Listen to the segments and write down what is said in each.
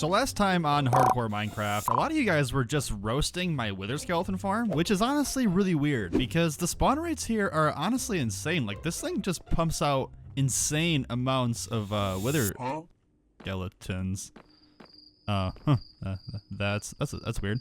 So last time on Hardcore Minecraft, a lot of you guys were just roasting my wither skeleton farm, which is honestly really weird because the spawn rates here are honestly insane. Like this thing just pumps out insane amounts of wither skeletons. That's weird.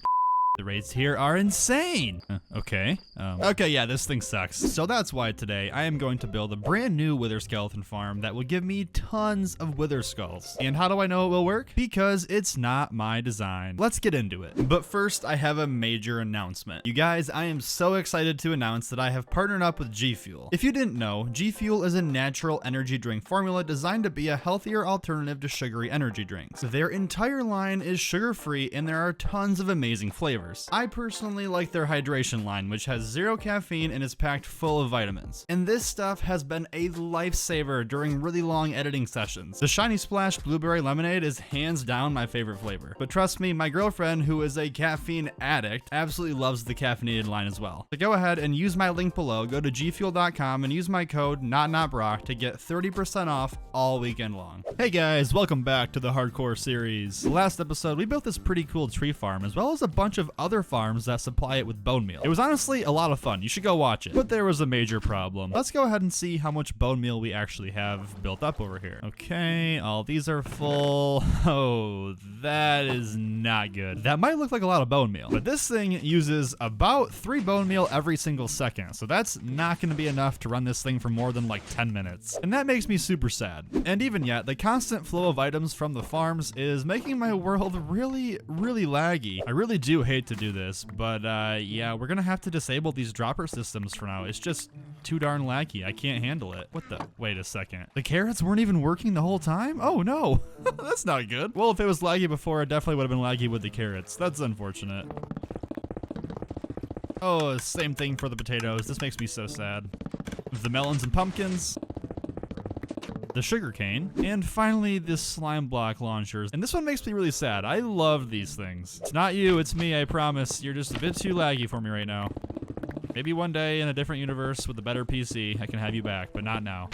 The rates here are insane. Okay. Okay, yeah, this thing sucks. So that's why today I am going to build a brand new wither skeleton farm that will give me tons of wither skulls. And how do I know it will work? Because it's not my design. Let's get into it. But first, I have a major announcement. You guys, I am so excited to announce that I have partnered up with G Fuel. If you didn't know, G Fuel is a natural energy drink formula designed to be a healthier alternative to sugary energy drinks. Their entire line is sugar-free and there are tons of amazing flavors. I personally like their hydration line, which has 0 caffeine and is packed full of vitamins. And this stuff has been a lifesaver during really long editing sessions. The Shiny Splash Blueberry Lemonade is hands down my favorite flavor. But trust me, my girlfriend, who is a caffeine addict, absolutely loves the caffeinated line as well. So go ahead and use my link below, go to gfuel.com and use my code NotNotBrock to get 30% off all weekend long. Hey guys, welcome back to the Hardcore series. Last episode, we built this pretty cool tree farm, as well as a bunch of other farms that supply it with bone meal. It was honestly a lot of fun. You should go watch it. But there was a major problem. Let's go ahead and see how much bone meal we actually have built up over here. Okay, all these are full. Oh, that is not good. That might look like a lot of bone meal, but this thing uses about 3 bone meal every single second. So that's not going to be enough to run this thing for more than like 10 minutes. And that makes me super sad. And even yet, the constant flow of items from the farms is making my world really laggy. I really do hate to do this, but yeah, we're gonna have to disable these dropper systems for now. It's just too darn laggy. I can't handle it. What the? Wait a second. The carrots weren't even working the whole time? Oh no, that's not good. Well, if it was laggy before, it definitely would have been laggy with the carrots. That's unfortunate. Oh, same thing for the potatoes. This makes me so sad. The melons and pumpkins. The sugarcane, and finally this slime block launchers. And this one makes me really sad. I love these things. It's not you, it's me, I promise. You're just a bit too laggy for me right now. Maybe one day in a different universe with a better PC, I can have you back, but not now.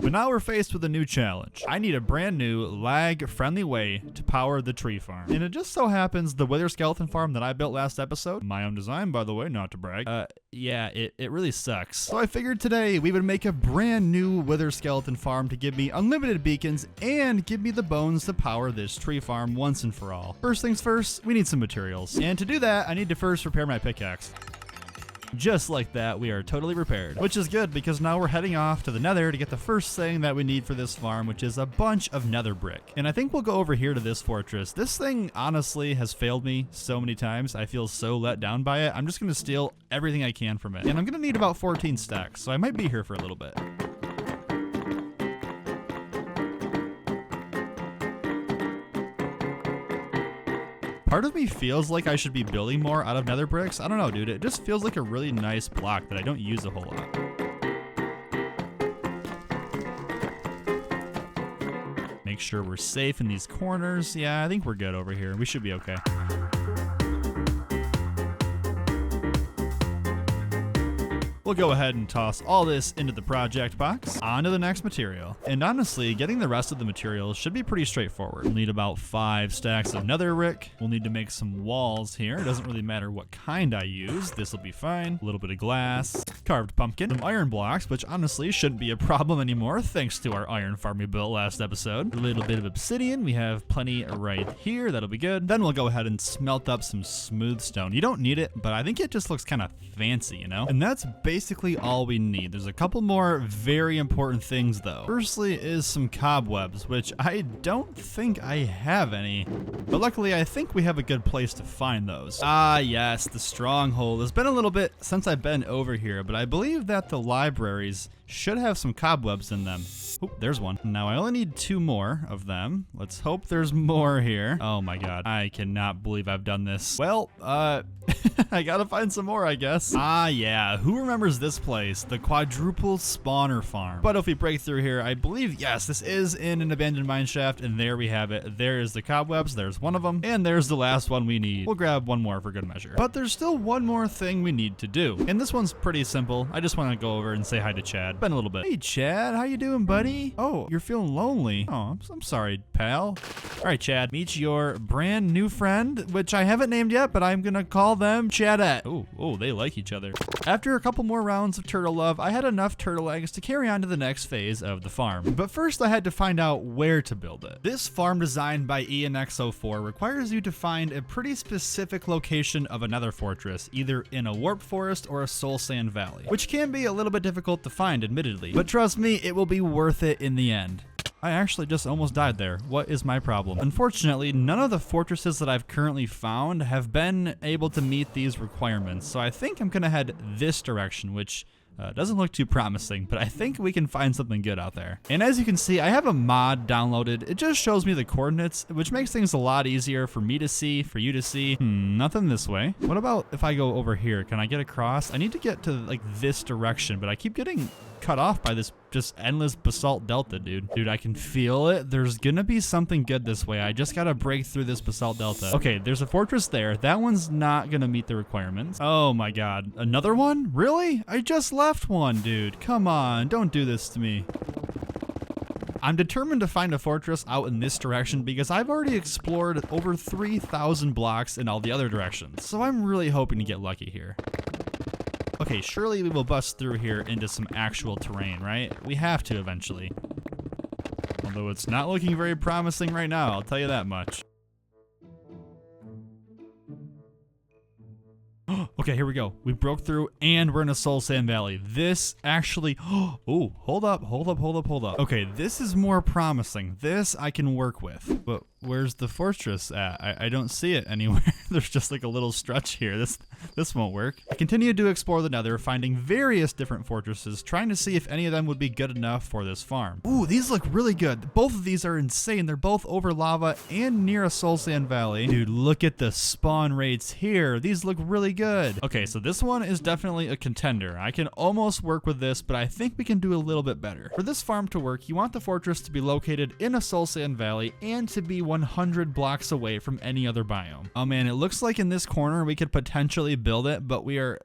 But now we're faced with a new challenge. I need a brand new lag-friendly way to power the tree farm. And it just so happens the wither skeleton farm that I built last episode, my own design by the way, not to brag, yeah, it really sucks. So I figured today we would make a brand new wither skeleton farm to give me unlimited beacons and give me the bones to power this tree farm once and for all. First things first, we need some materials. And to do that, I need to first repair my pickaxe. Just like that, we are totally repaired. Which is good because now we're heading off to the Nether to get the first thing that we need for this farm, which is a bunch of Nether brick. And I think we'll go over here to this fortress. This thing honestly has failed me so many times. I feel so let down by it. I'm just gonna steal everything I can from it. And I'm gonna need about 14 stacks, so I might be here for a little bit. Part of me feels like I should be building more out of nether bricks. I don't know, dude. It just feels like a really nice block that I don't use a whole lot. Make sure we're safe in these corners. Yeah, I think we're good over here. We should be okay. We'll go ahead and toss all this into the project box. On to the next material. And honestly, getting the rest of the materials should be pretty straightforward. We'll need about 5 stacks of nether brick. We'll need to make some walls here. It doesn't really matter what kind I use. This will be fine. A little bit of glass, carved pumpkin, some iron blocks, which honestly shouldn't be a problem anymore thanks to our iron farm we built last episode. A little bit of obsidian. We have plenty right here. That'll be good. Then we'll go ahead and smelt up some smooth stone. You don't need it, but I think it just looks kind of fancy, you know? And that's basically all we need. There's a couple more very important things though. Firstly is some cobwebs, which I don't think I have any, but luckily I think we have a good place to find those. Ah yes, the stronghold. It's been a little bit since I've been over here, but I believe that the libraries should have some cobwebs in them. Oh, there's one. Now I only need 2 more of them. Let's hope there's more here. Oh my god, I cannot believe I've done this. Well, I gotta find some more, I guess. Ah, yeah. Who remembers this place? The quadruple spawner farm. But if we break through here, I believe, yes, this is in an abandoned mine shaft, and there we have it. There is the cobwebs. There's one of them, and there's the last one we need. We'll grab one more for good measure. But there's still one more thing we need to do, and this one's pretty simple. I just want to go over and say hi to Chad. Been a little bit. Hey, Chad, how you doing, buddy? Oh, you're feeling lonely. Oh, I'm sorry, pal. All right, Chad, meet your brand new friend, which I haven't named yet, but I'm gonna call them Chadette. Oh, they like each other. After a couple more rounds of turtle love, I had enough turtle eggs to carry on to the next phase of the farm. But first, I had to find out where to build it. This farm designed by ENX04 requires you to find a pretty specific location of another fortress, either in a warp forest or a soul sand valley, which can be a little bit difficult to find, admittedly. But trust me, it will be worth it in the end. I actually just almost died there. What is my problem? Unfortunately, none of the fortresses that I've currently found have been able to meet these requirements, so I think I'm gonna head this direction, which doesn't look too promising, but I think we can find something good out there. And as you can see, I have a mod downloaded. It just shows me the coordinates, which makes things a lot easier for me to see, for you to see. Nothing this way. What about if I go over here? Can I get across? I need to get to like this direction, but I keep getting cut off by this just endless basalt delta, dude. Dude, I can feel it. There's gonna be something good this way. I just gotta break through this basalt delta. Okay, there's a fortress there. That one's not gonna meet the requirements. Oh my god. Another one? Really? I just left one, dude. Come on, don't do this to me. I'm determined to find a fortress out in this direction because I've already explored over 3,000 blocks in all the other directions. So I'm really hoping to get lucky here. Okay, surely we will bust through here into some actual terrain, right? We have to eventually. Although it's not looking very promising right now, I'll tell you that much. Okay, here we go. We broke through and we're in a soul sand valley. This actually, oh, hold up. Okay, this is more promising. This I can work with. But where's the fortress at? I don't see it anywhere. There's just like a little stretch here. This won't work. I continued to explore the Nether, finding various different fortresses, trying to see if any of them would be good enough for this farm. Ooh, these look really good. Both of these are insane. They're both over lava and near a soul sand valley. Dude, look at the spawn rates here. These look really good. Okay, so this one is definitely a contender. I can almost work with this, but I think we can do a little bit better. For this farm to work, you want the fortress to be located in a soul sand valley and to be 100 blocks away from any other biome. Oh man, it looks like in this corner we could potentially build it, but we are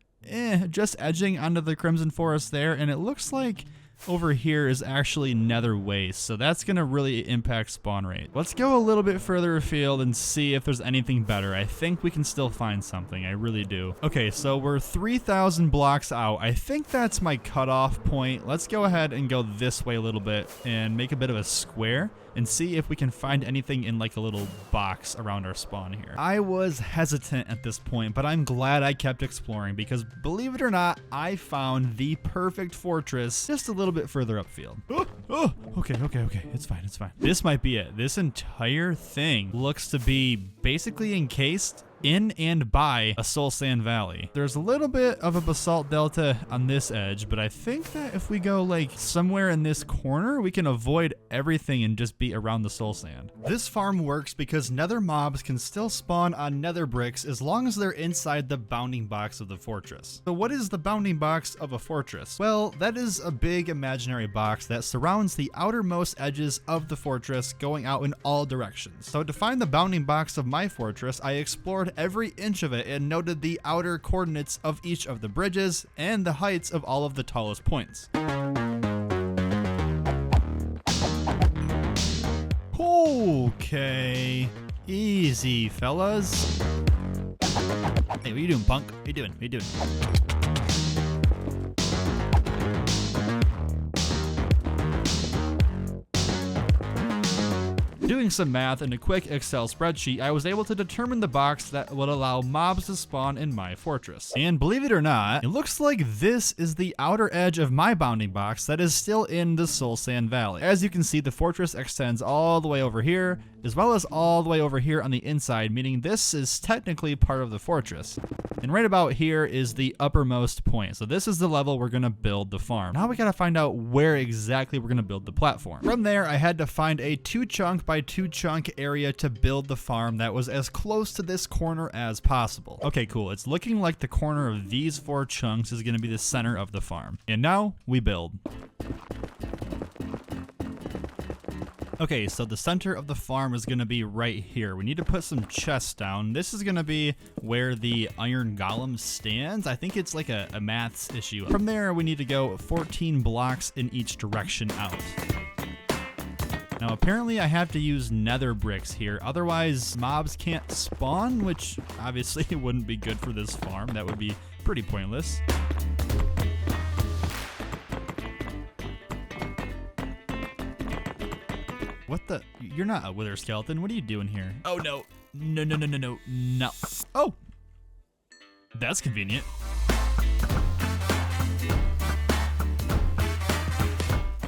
just edging onto the Crimson Forest there, and it looks like over here is actually Nether waste, so that's gonna really impact spawn rate. Let's go a little bit further afield and see if there's anything better. I think we can still find something, I really do. Okay, so we're 3,000 blocks out. I think that's my cutoff point. Let's go ahead and go this way a little bit and make a bit of a square and see if we can find anything in like a little box around our spawn here. I was hesitant at this point, but I'm glad I kept exploring because believe it or not, I found the perfect fortress just a little bit further upfield. Okay, it's fine. This might be it. This entire thing looks to be basically encased in and by a soul sand valley. There's a little bit of a basalt delta on this edge, but I think that if we go like somewhere in this corner, we can avoid everything and just be around the soul sand. This farm works because nether mobs can still spawn on nether bricks as long as they're inside the bounding box of the fortress. So what is the bounding box of a fortress? Well, that is a big imaginary box that surrounds the outermost edges of the fortress going out in all directions. So to find the bounding box of my fortress, I explored every inch of it and noted the outer coordinates of each of the bridges and the heights of all of the tallest points. Okay, easy fellas. Hey, what you doing, punk? What you doing? Doing some math in a quick Excel spreadsheet, I was able to determine the box that would allow mobs to spawn in my fortress. And believe it or not, it looks like this is the outer edge of my bounding box that is still in the Soul Sand Valley. As you can see, the fortress extends all the way over here, as well as all the way over here on the inside, meaning this is technically part of the fortress. And right about here is the uppermost point. So this is the level we're gonna build the farm. Now we gotta find out where exactly we're gonna build the platform. From there, I had to find a 2 chunk by 2 chunk area to build the farm that was as close to this corner as possible. Okay, cool. It's looking like the corner of these 4 chunks is gonna be the center of the farm. And now we build. Okay, so the center of the farm is gonna be right here. We need to put some chests down. This is gonna be where the iron golem stands. I think it's like a maths issue. From there, we need to go 14 blocks in each direction out. Now, apparently I have to use nether bricks here. Otherwise, mobs can't spawn, which obviously wouldn't be good for this farm. That would be pretty pointless. What the? You're not a wither skeleton. What are you doing here? Oh, no. No, no, no, no, no, no. Oh! That's convenient.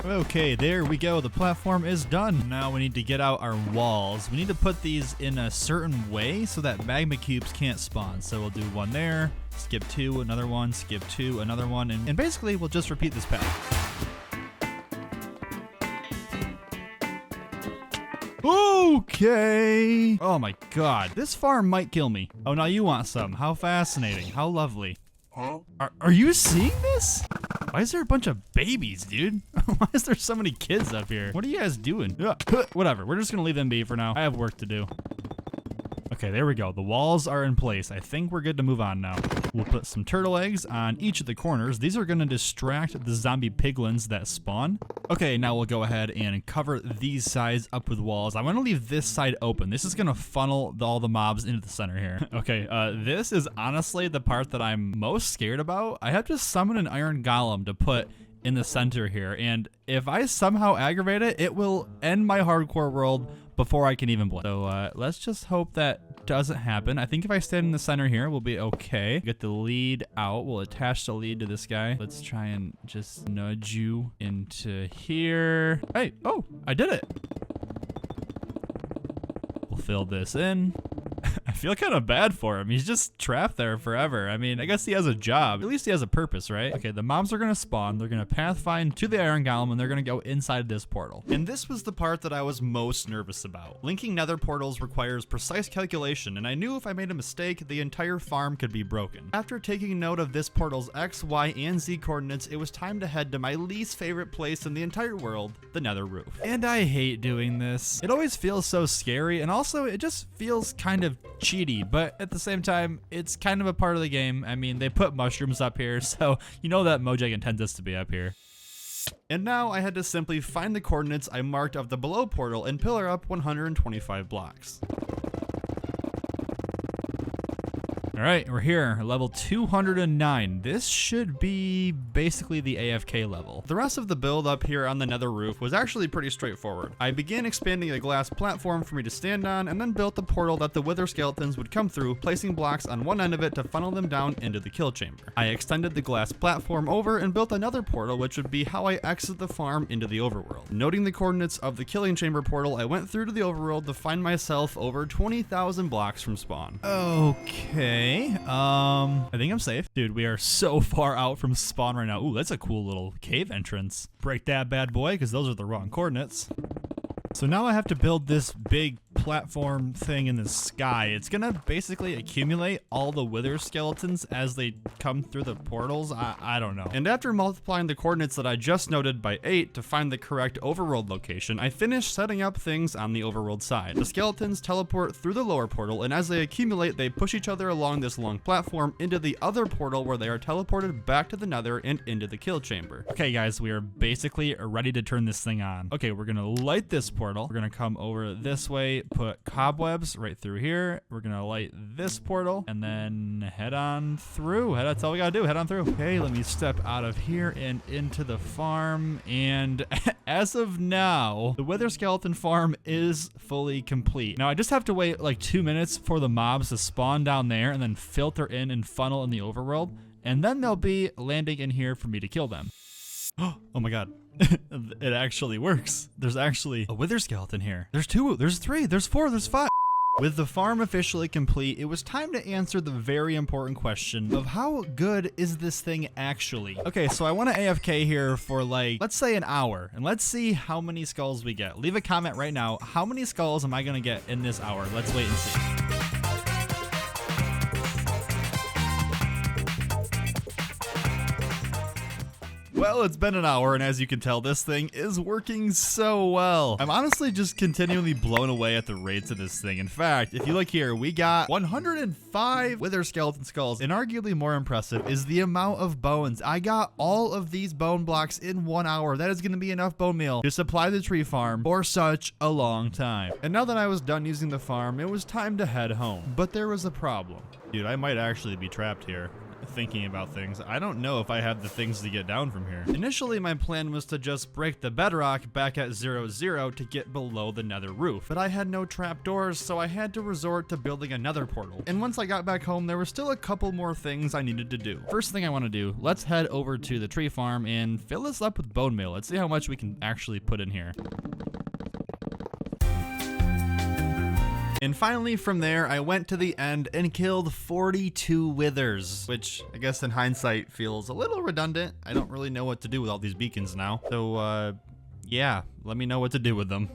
Okay, there we go. The platform is done. Now we need to get out our walls. We need to put these in a certain way so that magma cubes can't spawn. So we'll do 1 there, skip 2, another one, skip 2, another one, and basically we'll just repeat this path. Okay. Oh my god. This farm might kill me. Oh, now you want some. How fascinating. How lovely. Huh? Are you seeing this? Why is there a bunch of babies, dude? Why is there so many kids up here? What are you guys doing? Whatever. We're just gonna leave them be for now. I have work to do. Okay, there we go. The walls are in place. I think we're good to move on now. We'll put some turtle eggs on each of the corners. These are going to distract the zombie piglins that spawn. Okay, now we'll go ahead and cover these sides up with walls. I want to leave this side open. This is going to funnel all the mobs into the center here. Okay, this is honestly the part that I'm most scared about. I have to summon an iron golem to put in the center here, and if I somehow aggravate it, it will end my hardcore world before I can even blink. So let's just hope that doesn't happen. I think if I stand in the center here, we'll be okay. Get the lead out. We'll attach the lead to this guy. Let's try and just nudge you into here. Hey, oh, I did it. We'll fill this in. I feel kind of bad for him. He's just trapped there forever. I mean, I guess he has a job. At least he has a purpose, right? Okay, the mobs are going to spawn. They're going to pathfind to the iron golem, and they're going to go inside this portal. And this was the part that I was most nervous about. Linking nether portals requires precise calculation, and I knew if I made a mistake, the entire farm could be broken. After taking note of this portal's X, Y, and Z coordinates, it was time to head to my least favorite place in the entire world, the nether roof. And I hate doing this. It always feels so scary, and also it just feels kind of cheaty, but at the same time, it's kind of a part of the game. I mean, they put mushrooms up here, so you know that Mojang intends us to be up here. And now I had to simply find the coordinates I marked of the below portal and pillar up 125 blocks. All right, we're here, level 209. This should be basically the AFK level. The rest of the build up here on the nether roof was actually pretty straightforward. I began expanding a glass platform for me to stand on, and then built the portal that the wither skeletons would come through, placing blocks on one end of it to funnel them down into the kill chamber. I extended the glass platform over and built another portal, which would be how I exit the farm into the overworld. Noting the coordinates of the killing chamber portal, I went through to the overworld to find myself over 20,000 blocks from spawn. Okay. I think I'm safe. Dude, we are so far out from spawn right now. Ooh, that's a cool little cave entrance. Break that bad boy, because those are the wrong coordinates. So now I have to build this big platform thing in the sky. It's gonna basically accumulate all the wither skeletons as they come through the portals. I don't know. And after multiplying the coordinates that I just noted by 8 to find the correct overworld location, I finished setting up things on the overworld side. The skeletons teleport through the lower portal, and as they accumulate, they push each other along this long platform into the other portal where they are teleported back to the nether and into the kill chamber. Okay guys, we are basically ready to turn this thing on. Okay, we're gonna light this portal. We're gonna come over this way, put cobwebs right through here. We're gonna light this portal and then head on through. That's all we gotta do, head on through. Okay, let me step out of here and into the farm. And as of now, the wither skeleton farm is fully complete. Now I just have to wait like 2 minutes for the mobs to spawn down there and then filter in and funnel in the overworld. And then they'll be landing in here for me to kill them. Oh my god. It actually works. There's actually a wither skeleton here. There's 2, there's 3, there's 4, there's 5. With the farm officially complete, it was time to answer the very important question of how good is this thing actually? Okay, so I want to AFK here for like, let's say an hour, and let's see how many skulls we get. Leave a comment right now. How many skulls am I going to get in this hour? Let's wait and see. Well, it's been an hour, and as you can tell, this thing is working so well. I'm honestly just continually blown away at the rates of this thing. In fact, if you look here, we got 105 wither skeleton skulls, and arguably more impressive is the amount of bones. I got all of these bone blocks in 1 hour. That is going to be enough bone meal to supply the tree farm for such a long time. And now that I was done using the farm, it was time to head home. But there was a problem. Dude, I might actually be trapped here. Thinking about things, I don't know if I have the things to get down from here. Initially, my plan was to just break the bedrock back at 0, to get below the nether roof, but I had no trapdoors, so I had to resort to building another portal. And once I got back home, there were still a couple more things I needed to do. First thing I want to do, let's head over to the tree farm and fill this up with bone meal. Let's see how much we can actually put in here. And finally from there, I went to the end and killed 42 withers, which I guess in hindsight feels a little redundant. I don't really know what to do with all these beacons now. So, yeah, let me know what to do with them.